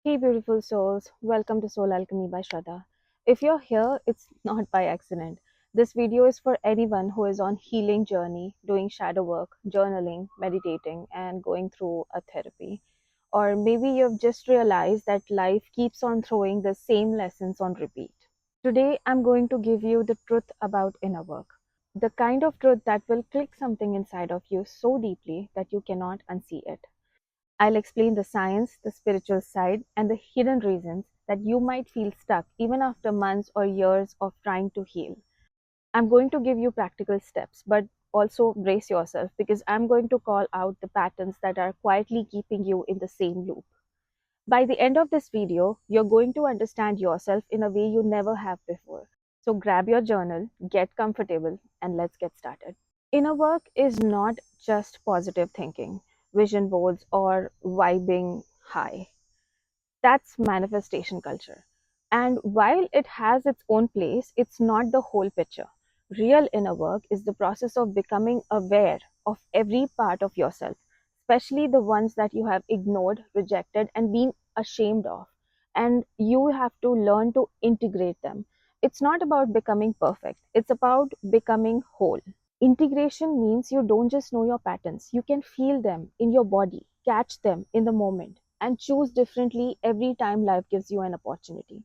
Hey, beautiful souls, welcome to Soul Alchemy by Shraddha. If you're here, it's not by accident. This video is for anyone who is on healing journey, doing shadow work, journaling, meditating, and going through a therapy. Or maybe you've just realized that life keeps on throwing the same lessons on repeat. Today, I'm going to give you the truth about inner work. The kind of truth that will click something inside of you so deeply that you cannot unsee it. I'll explain the science, the spiritual side, and the hidden reasons that you might feel stuck even after months or years of trying to heal. I'm going to give you practical steps, but also brace yourself because I'm going to call out the patterns that are quietly keeping you in the same loop. By the end of this video, you're going to understand yourself in a way you never have before. So grab your journal, get comfortable, and let's get started. Inner work is not just positive thinking, vision boards, or vibing high. That's manifestation culture. And while it has its own place, it's not the whole picture. Real inner work is the process of becoming aware of every part of yourself, especially the ones that you have ignored, rejected, and been ashamed of. And you have to learn to integrate them. It's not about becoming perfect, it's about becoming whole. Integration means you don't just know your patterns, you can feel them in your body, catch them in the moment, and choose differently every time life gives you an opportunity.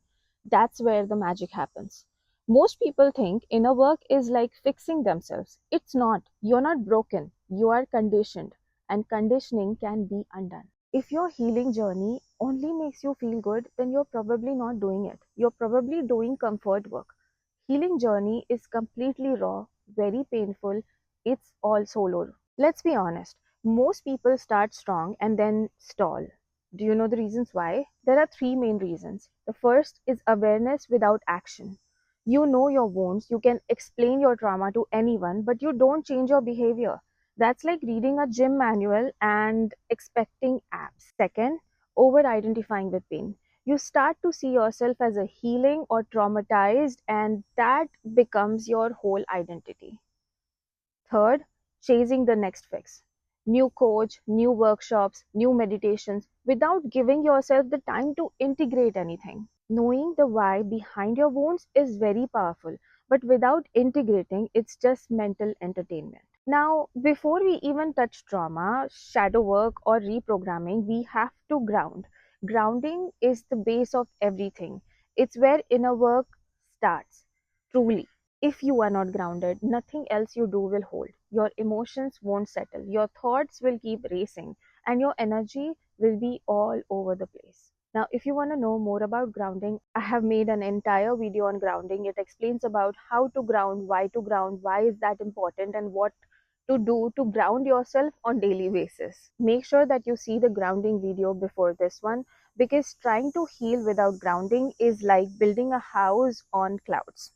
That's where the magic happens. Most people think inner work is like fixing themselves. It's not. You're not broken, you are conditioned, and conditioning can be undone. If your healing journey only makes you feel good, then you're probably not doing it. You're probably doing comfort work. Healing journey is completely raw, very painful. It's all solo. Let's be honest. Most people start strong and then stall. Do you know the reasons why? There are three main reasons. The first is awareness without action. You know your wounds, you can explain your trauma to anyone, but you don't change your behavior. That's like reading a gym manual and expecting abs. Second, over identifying with pain. You start to see yourself as a healing or traumatized, and that becomes your whole identity. Third, chasing the next fix. New coach, new workshops, new meditations without giving yourself the time to integrate anything. Knowing the why behind your wounds is very powerful, but without integrating, it's just mental entertainment. Now, before we even touch trauma, shadow work, or reprogramming, we have to ground. Grounding is the base of everything, it's where inner work starts, truly. If you are not grounded, nothing else you do will hold. Your emotions won't settle, your thoughts will keep racing, and your energy will be all over the place. Now, if you want to know more about grounding, I have made an entire video on grounding. It explains about how to ground, why is that important, and what to do to ground yourself on daily basis. Make sure that you see the grounding video before this one, because trying to heal without grounding is like building a house on clouds.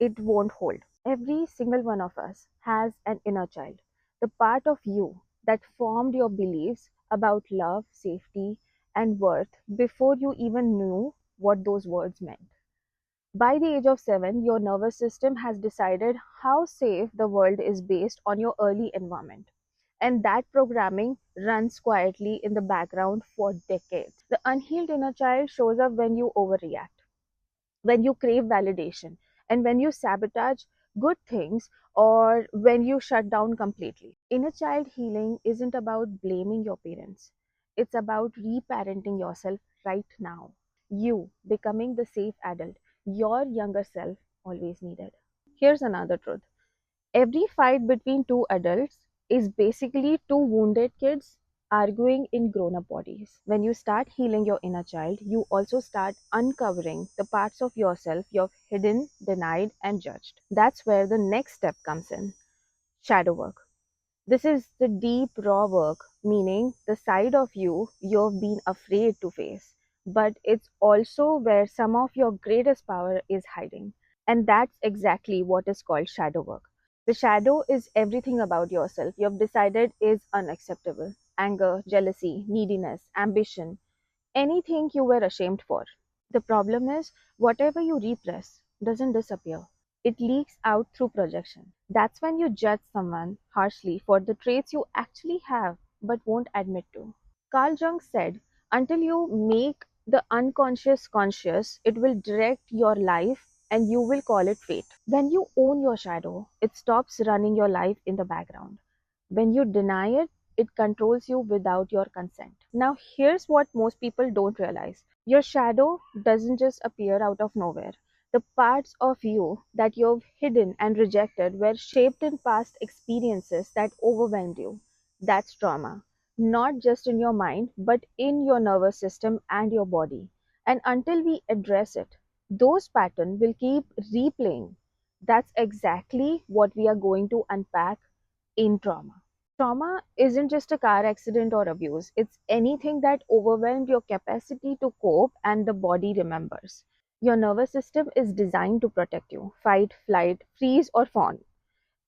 It won't hold. Every single one of us has an inner child, the part of you that formed your beliefs about love, safety, and worth before you even knew what those words meant. By the age of 7, your nervous system has decided how safe the world is based on your early environment. And that programming runs quietly in the background for decades. The unhealed inner child shows up when you overreact, when you crave validation, and when you sabotage good things, or when you shut down completely. Inner child healing isn't about blaming your parents, it's about reparenting yourself right now. You becoming the safe adult your younger self always needed. Here's another truth: every fight between two adults is basically two wounded kids arguing in grown up bodies. When you start healing your inner child, you also start uncovering the parts of yourself you've hidden, denied, and judged. That's where the next step comes in: shadow work. This is the deep, raw work, meaning the side of you you've been afraid to face. But it's also where some of your greatest power is hiding. And that's exactly what is called shadow work. The shadow is everything about yourself you've decided is unacceptable: anger, jealousy, neediness, ambition, anything you were ashamed for. The problem is, whatever you repress doesn't disappear. It leaks out through projection. That's when you judge someone harshly for the traits you actually have but won't admit to. Carl Jung said, until you make the unconscious conscious, it will direct your life and you will call it fate. When you own your shadow, it stops running your life in the background. When you deny it, it controls you without your consent. Now, here's what most people don't realize: your shadow doesn't just appear out of nowhere. The parts of you that you've hidden and rejected were shaped in past experiences that overwhelmed you. That's trauma, not just in your mind, but in your nervous system and your body. And until we address it, those patterns will keep replaying. That's exactly what we are going to unpack in trauma. Trauma isn't just a car accident or abuse, it's anything that overwhelmed your capacity to cope and the body remembers. Your nervous system is designed to protect you: fight, flight, freeze, or fawn.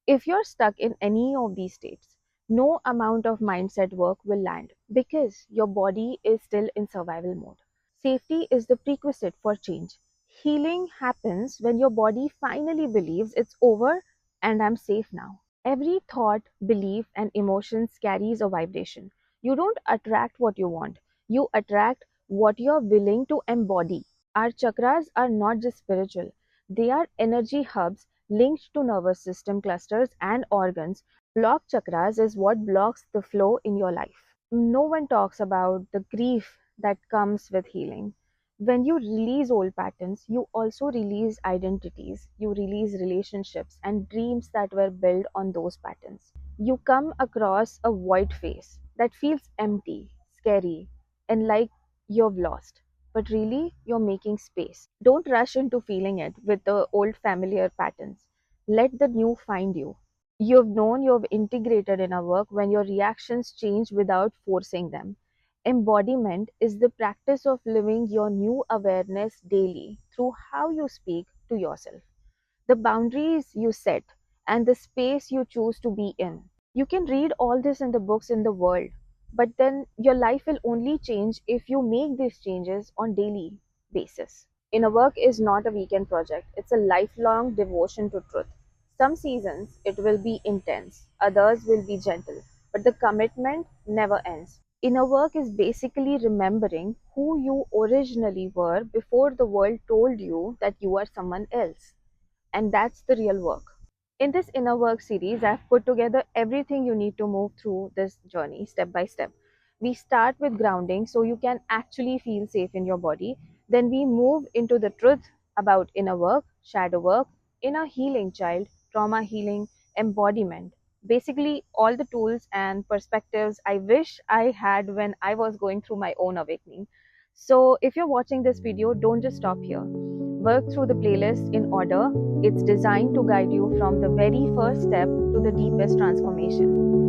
If you're stuck in any of these states, no amount of mindset work will land because your body is still in survival mode. Safety is the prerequisite for change. Healing happens when your body finally believes it's over and I'm safe now. Every thought, belief, and emotions carries a vibration. You don't attract what you want, you attract what you're willing to embody. Our chakras are not just spiritual, they are energy hubs linked to nervous system clusters and organs. Blocked chakras is what blocks the flow in your life. No one talks about the grief that comes with healing. When you release old patterns, you also release identities, you release relationships and dreams that were built on those patterns. You come across a void face that feels empty, scary, and like you've lost. But really, you're making space. Don't rush into feeling it with the old familiar patterns. Let the new find you. You've known you've integrated inner work when your reactions change without forcing them. Embodiment is the practice of living your new awareness daily through how you speak to yourself, the boundaries you set, and the space you choose to be in. You can read all this in the books in the world, but then your life will only change if you make these changes on daily basis. Inner work is not a weekend project, it's a lifelong devotion to truth. Some seasons it will be intense, others will be gentle, but the commitment never ends. Inner work is basically remembering who you originally were before the world told you that you are someone else. And that's the real work. In this inner work series, I've put together everything you need to move through this journey step by step. We start with grounding so you can actually feel safe in your body. Then we move into the truth about inner work, shadow work, inner healing child, trauma healing, embodiment. Basically, all the tools and perspectives I wish I had when I was going through my own awakening. So, if you're watching this video, don't just stop here. Work through the playlist in order. It's designed to guide you from the very first step to the deepest transformation.